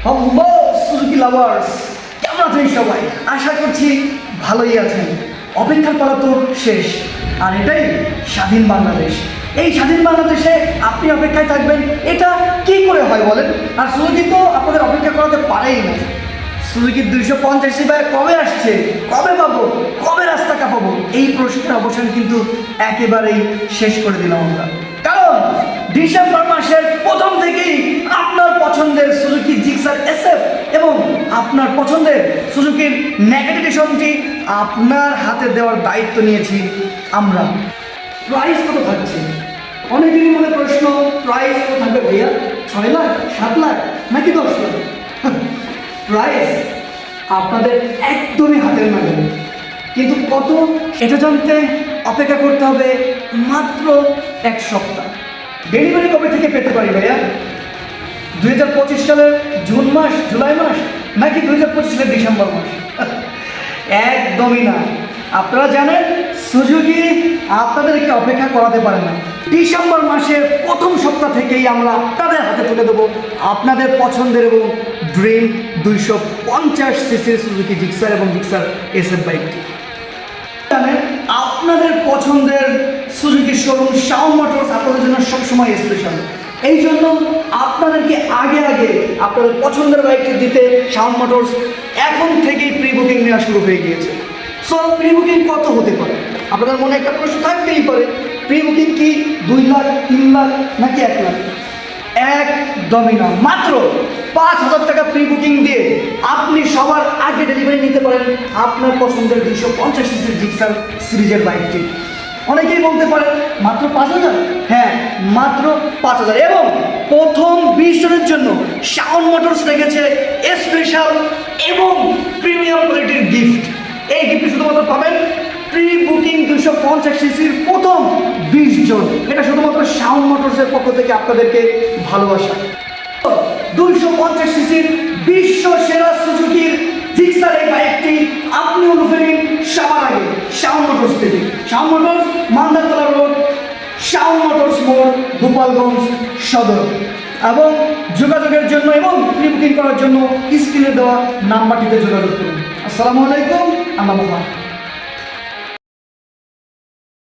Hello Suzuki lovers, কেমন আছেন সবাই? আশা করছি ভালোই আছেন। অপেক্ষার পালা তো শেষ, আর এটাই স্বাধীন বাংলাদেশ। এই স্বাধীন বাংলাদেশে আপনি অপেক্ষায় থাকবেন, এটা কি করে হয় বলেন? আর সুজুকি তো আপনাদের অপেক্ষা করাতে পারেই না। সুজুকি 250 ভাই কবে আসছে, কবে পাবো, কবে রাস্তা কাঁপাবো, এই প্রশ্নের অবসান কিন্তু একেবারেই শেষ করে দিলাম আমরা। কারণ ডিসেম্বর মাসের প্রথম থেকেই আপনার পছন্দের সুজুকি জিক্সার এসএফ এবং আপনার পছন্দের সুজুকির নেগেটিভ এডিশনটি আপনার হাতে দেওয়ার দায়িত্ব নিয়েছি আমরা। প্রাইস কত থাকছে? অনেকেরই মনে প্রশ্ন, প্রাইস কত থাকবে ভাইয়া? 6 লাখ, 7 লাখ নাকি 10 লাখ? প্রাইস আপনাদের একদমই হাতের নাগালে, কিন্তু কত এটা জানতে অপেক্ষা করতে হবে মাত্র 1 সপ্তাহ। ডেলিভারি কবে থেকে পেতে পারি ভাইয়া? 2025 সালের জুন মাস, জুলাই মাস, নাকি 2025 সালের ডিসেম্বর মাস? একদমই না। আপনারা জানেন সুজুকি আপনাদেরকে অপেক্ষা করাতে পারে না। ডিসেম্বর মাসের প্রথম সপ্তাহ থেকেই আমরা আপনাদের হাতে তুলে দেবো আপনাদের পছন্দের এবং ড্রিম 250 সিসির সুজুকি জিক্সার এবং জিক্সার এসএফ বাইকটি। জানেন আপনাদের পছন্দের সুজুকি শোরুম শাওন মোটরস আপনাদের জন্য সবসময় স্পেশাল। এই জন্য আপনাদেরকে আগে আপনাদের পছন্দের বাইকটি দিতে শাওন মোটরস এখন থেকেই প্রি বুকিং নেওয়া শুরু হয়ে গিয়েছে। সো প্রি বুকিং কত হতে পারে? আপনাদের মনে একটা প্রশ্ন থাকতেই পারে, প্রি বুকিং কি 2 লাখ, 3 লাখ নাকি 1 লাখ? একদমই না। মাত্র 5,000 টাকা প্রি বুকিং দিয়ে আপনি সবার আগে ডেলিভারি নিতে পারেন আপনার পছন্দের 250 সিসির জিক্সার সিরিজের বাইকটি। অনেকেই বলতে পারেন মাত্র 5,000? হ্যাঁ, মাত্র 5,000। এবং প্রথম 20 জনের জন্য শাওন মোটরস রেখেছে স্পেশাল এবং প্রিমিয়াম কোয়ালিটির গিফট। এই গিফট শুধুমাত্র পাবেন প্রি বুকিং 250 সিসির প্রথম 20 জন। এটা শুধুমাত্র শাওন মোটরসের পক্ষ থেকে আপনাদেরকে ভালোবাসা। 250 সিসির বিশ্ব সেরা সুজুকির জিক্সার এই বাইকটি আপনি অনুভবেন সবার আগে শাওন মোটরস থেকে। Shaon motors, Mandartala road, Shaon motors মোড়, গোপালগঞ্জ সদর। এবং যোগাযোগের জন্য এবং প্রি বুকিং করার জন্য স্ক্রিনে দেওয়া নাম্বারটিতে যোগাযোগ করুন। আসসালামু আলাইকুম। আল্লাহ হাফেজ।